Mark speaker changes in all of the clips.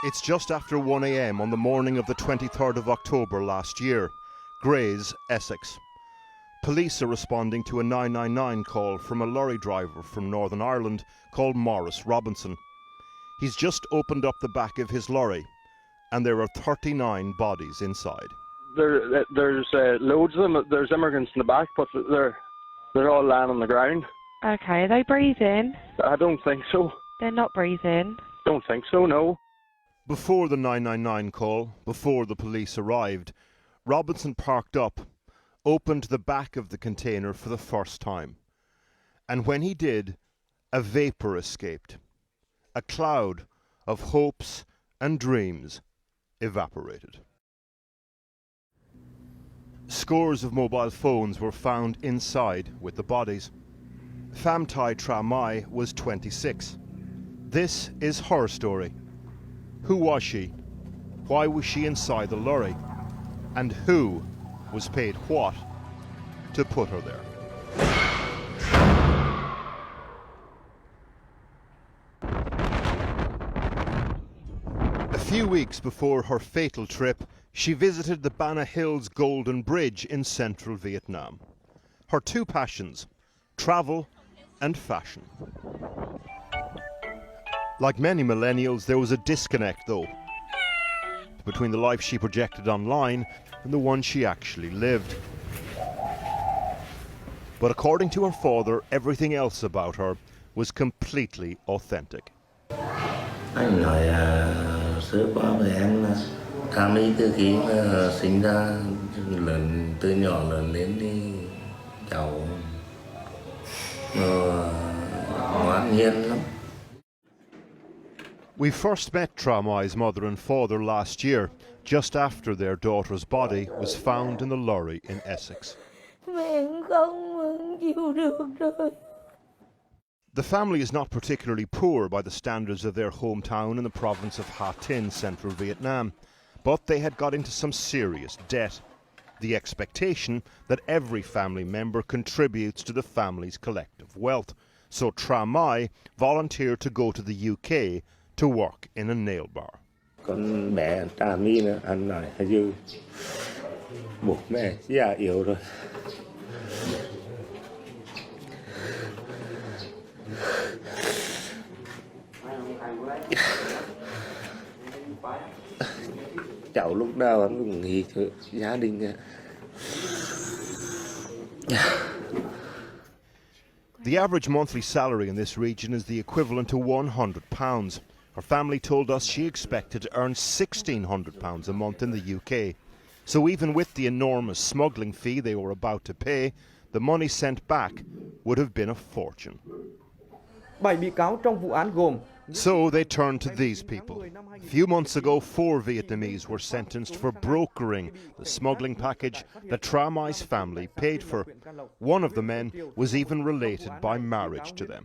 Speaker 1: It's just after 1 a.m. on the morning of the 23rd of October last year, Grays, Essex. Police are responding to a 999 call from a lorry driver from Northern Ireland called Maurice Robinson. He's just opened up the back of his lorry and there are 39 bodies inside.
Speaker 2: There's loads of them. There's immigrants in the back, but they're all lying on the ground.
Speaker 3: Okay, are they breathing?
Speaker 2: I don't think so.
Speaker 3: They're not breathing?
Speaker 2: Don't think so, no.
Speaker 1: Before the 999 call, before the police arrived, Robinson parked up, opened the back of the container for the first time. And when he did, a vapour escaped. A cloud of hopes and dreams evaporated. Scores of mobile phones were found inside with the bodies. Pham Thai Tra Mai was 26. This is her story. Who was she? Why was she inside the lorry? And who was paid what to put her there? A few weeks before her fatal trip, she visited the Bana Hills Golden Bridge in central Vietnam. Her two passions, travel and fashion. Like many millennials, there was a disconnect, though, between the life she projected online and the one she actually lived. But according to her father, everything else about her was completely authentic.
Speaker 4: Anh nói sớm qua với em là Tham Lý từ khi mà sinh ra lớn từ nhỏ lớn lên thì cháu ngoan hiền lắm.
Speaker 1: We first met Tra Mai's mother and father last year, just after their daughter's body was found in the lorry in Essex. The family is not particularly poor by the standards of their hometown in the province of Ha Tin, central Vietnam, but they had got into some serious debt. The expectation that every family member contributes to the family's collective wealth. So Tra Mai volunteered to go to the UK to work in a nail bar.
Speaker 4: Con bé Trà My nữa, anh nói như bố mẹ già yếu rồi. Cháu lúc nào anh cũng nghĩ cho gia đình.
Speaker 1: The average monthly salary in this region is the equivalent to £100. Her family told us she expected to earn £1,600 a month in the UK. So even with the enormous smuggling fee they were about to pay, the money sent back would have been a fortune.
Speaker 5: 7 bị cáo trong vụ án gồm.
Speaker 1: So they turned to these people. A few months ago, 4 Vietnamese were sentenced for brokering the smuggling package that Tra Mai's family paid for. One of the men was even related by marriage to them.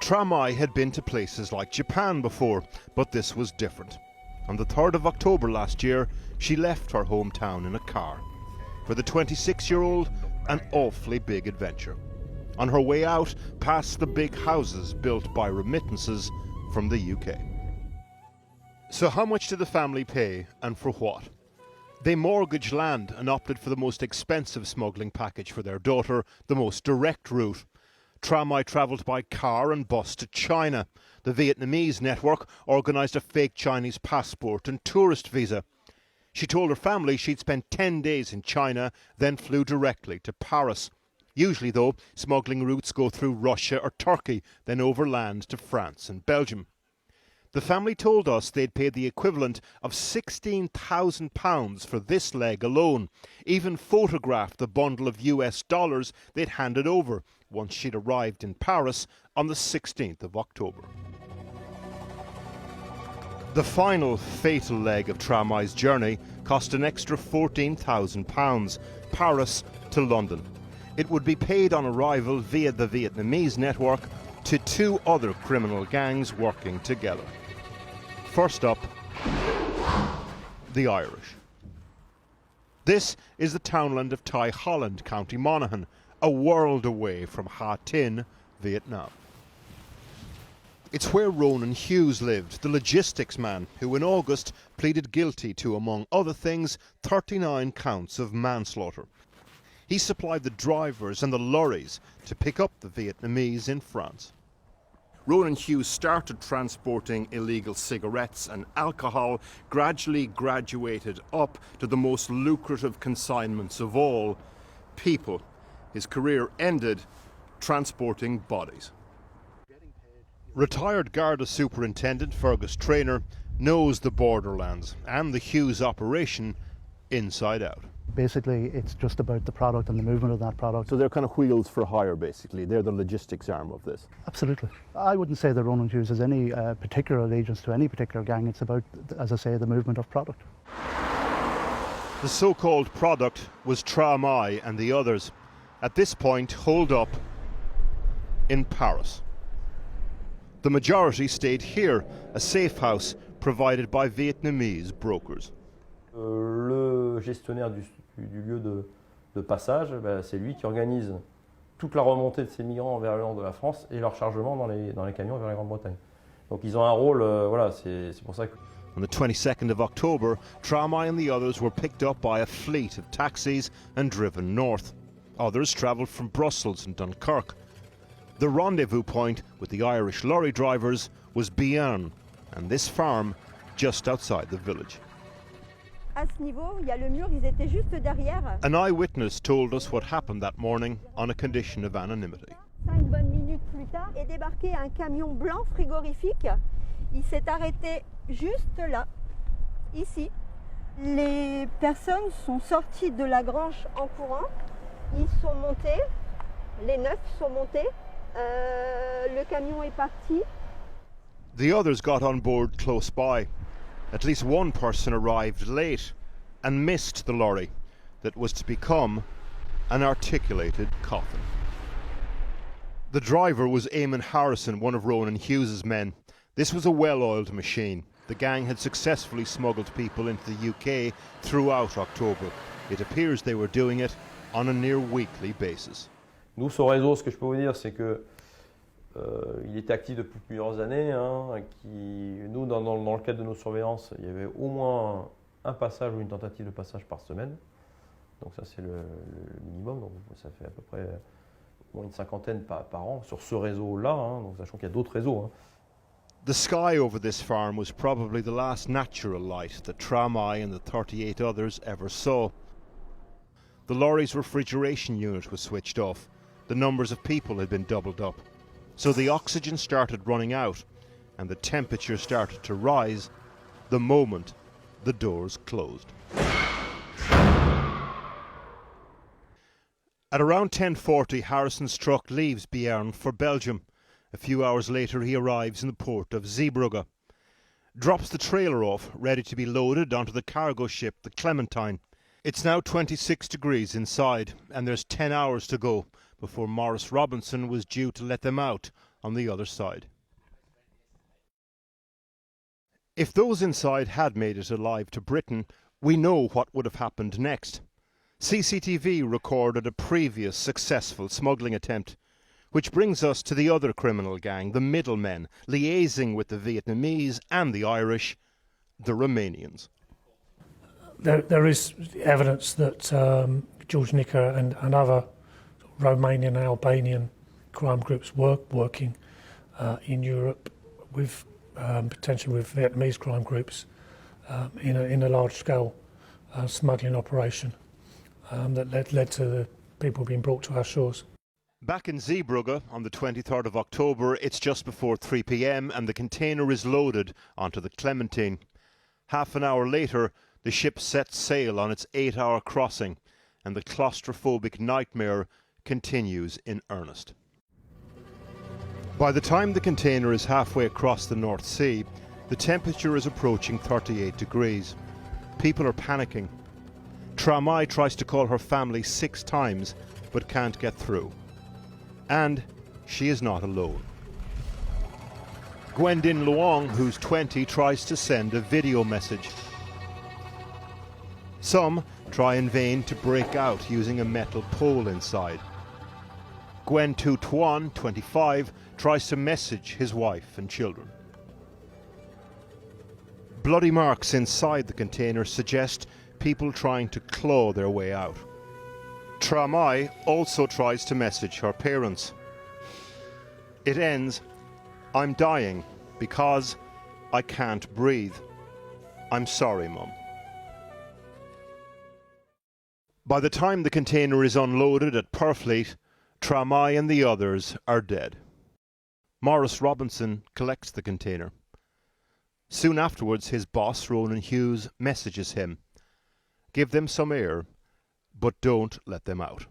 Speaker 1: Tra Mai had been to places like Japan before, but this was different. On the 3rd of October last year, she left her hometown in a car. For the 26-year-old, an awfully big adventure. On her way out, past the big houses built by remittances from the UK. So how much did the family pay, and for what? They mortgaged land and opted for the most expensive smuggling package for their daughter, the most direct route. Tra Mai travelled by car and bus to China. The Vietnamese network organised a fake Chinese passport and tourist visa. She told her family she'd spent 10 days in China, then flew directly to Paris. Usually, though, smuggling routes go through Russia or Turkey, then overland to France and Belgium. The family told us they'd paid the equivalent of £16,000 for this leg alone, even photographed the bundle of US dollars they'd handed over once she'd arrived in Paris on the 16th of October. The final fatal leg of Tra Mai's journey cost an extra £14,000, Paris to London. It would be paid on arrival via the Vietnamese network to 2 other criminal gangs working together. First up, the Irish. This is the townland of Tai Holland, County Monaghan, a world away from Ha Tin, Vietnam. It's where Ronan Hughes lived, the logistics man who in August pleaded guilty to, among other things, 39 counts of manslaughter. He supplied the drivers and the lorries to pick up the Vietnamese in France. Ronan Hughes started transporting illegal cigarettes and alcohol, gradually graduated up to the most lucrative consignments of all, people. His career ended transporting bodies. Retired Garda Superintendent Fergus Traynor knows the borderlands and the Hughes operation inside out.
Speaker 6: Basically, it's just about the product and the movement of that product.
Speaker 1: So they're kind of wheels for hire, basically. They're the logistics arm of this.
Speaker 6: Absolutely. I wouldn't say that Ronan Hughes has any particular allegiance to any particular gang. It's about, as I say, the movement of product.
Speaker 1: The so-called product was Tramai and the others, at this point holed up in Paris. The majority stayed here, a safe house provided by Vietnamese brokers.
Speaker 7: Le gestionnaire du lieu de passage, c'est lui qui organise toute la remontée de ces migrants vers le nord de la France et leur chargement dans les camions vers la Grande-Bretagne. Donc ils ont un rôle, voilà, c'est pour ça que...
Speaker 1: On the 22nd of October, Tramai and the others were picked up by a fleet of taxis and driven north. Others travelled from Brussels and Dunkirk. The rendezvous point with the Irish lorry drivers was Béarn, and this farm just outside the village.
Speaker 8: À ce niveau, il y a le mur, ils étaient juste derrière.
Speaker 1: An eyewitness told us what happened that morning on a condition of anonymity.
Speaker 8: 5 bonnes minutes plus tard, est débarqué un camion blanc frigorifique. Il s'est arrêté juste là, ici. Les personnes sont sorties de la grange en courant. Ils sont montés, les 9 sont montés. Le camion est parti.
Speaker 1: The others got on board close by. At least one person arrived late and missed the lorry that was to become an articulated coffin. The driver was Eamon Harrison, one of Ronan Hughes's men. This was a well-oiled machine. The gang had successfully smuggled people into the UK throughout October. It appears they were doing it on a near weekly basis.
Speaker 7: Nous, ce réseau, ce que je peux vous dire, c'est que il était actif depuis plusieurs années. Nous, dans le cadre de nos surveillances, il y avait au moins un passage ou une tentative de passage par semaine. Donc ça, c'est le minimum. Donc ça fait à peu près au moins une cinquantaine par an sur ce réseau-là. Donc sachant qu'il y a d'autres réseaux.
Speaker 1: The sky over this farm was probably the last natural light that Tramai and the 38 others ever saw. The lorry's refrigeration unit was switched off. The numbers of people had been doubled up. So the oxygen started running out and the temperature started to rise the moment the doors closed. At around 10:40, Harrison's truck leaves Béarn for Belgium. A few hours later he arrives in the port of Zeebrugge, drops the trailer off, ready to be loaded onto the cargo ship, the Clementine. It's now 26 degrees inside and there's 10 hours to go before Maurice Robinson was due to let them out on the other side. If those inside had made it alive to Britain, we know what would have happened next. CCTV recorded a previous successful smuggling attempt, which brings us to the other criminal gang, the middlemen, liaising with the Vietnamese and the Irish, the Romanians.
Speaker 9: There is evidence that George Nicker and other Romanian and Albanian crime groups were working in Europe with potentially with Vietnamese crime groups in a large-scale smuggling operation that led to the people being brought to our shores.
Speaker 1: Back in Zeebrugge on the 23rd of October, it's just before 3 p.m. and the container is loaded onto the Clementine. Half an hour later, the ship sets sail on its 8-hour crossing and the claustrophobic nightmare continues in earnest. By the time the container is halfway across the North Sea, the temperature is approaching 38 degrees. People are panicking. Tramai tries to call her family 6 times but can't get through. And she is not alone. Gwendin Luong, who's 20, tries to send a video message. Some try in vain to break out using a metal pole inside. Gwen Tu Tuan, 25, tries to message his wife and children. Bloody marks inside the container suggest people trying to claw their way out. Tra Mai also tries to message her parents. It ends, "I'm dying because I can't breathe. I'm sorry, Mum." By the time the container is unloaded at Purfleet, Tra Mai and the others are dead. Maurice Robinson collects the container. Soon afterwards, his boss, Ronan Hughes, messages him, "Give them some air, but don't let them out."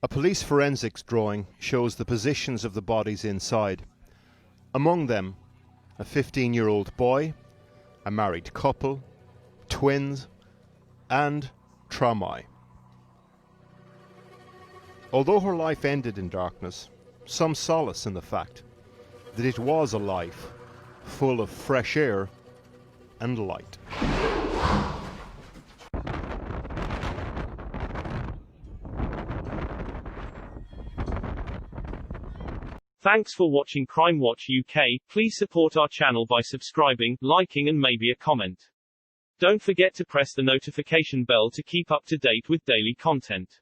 Speaker 1: A police forensics drawing shows the positions of the bodies inside. Among them, a 15-year-old boy, a married couple, twins, and Tra Mai. Although her life ended in darkness, some solace in the fact that it was a life full of fresh air and light.
Speaker 10: Thanks for watching Crimewatch UK. Please support our channel by subscribing, liking and maybe a comment. Don't forget to press the notification bell to keep up to date with daily content.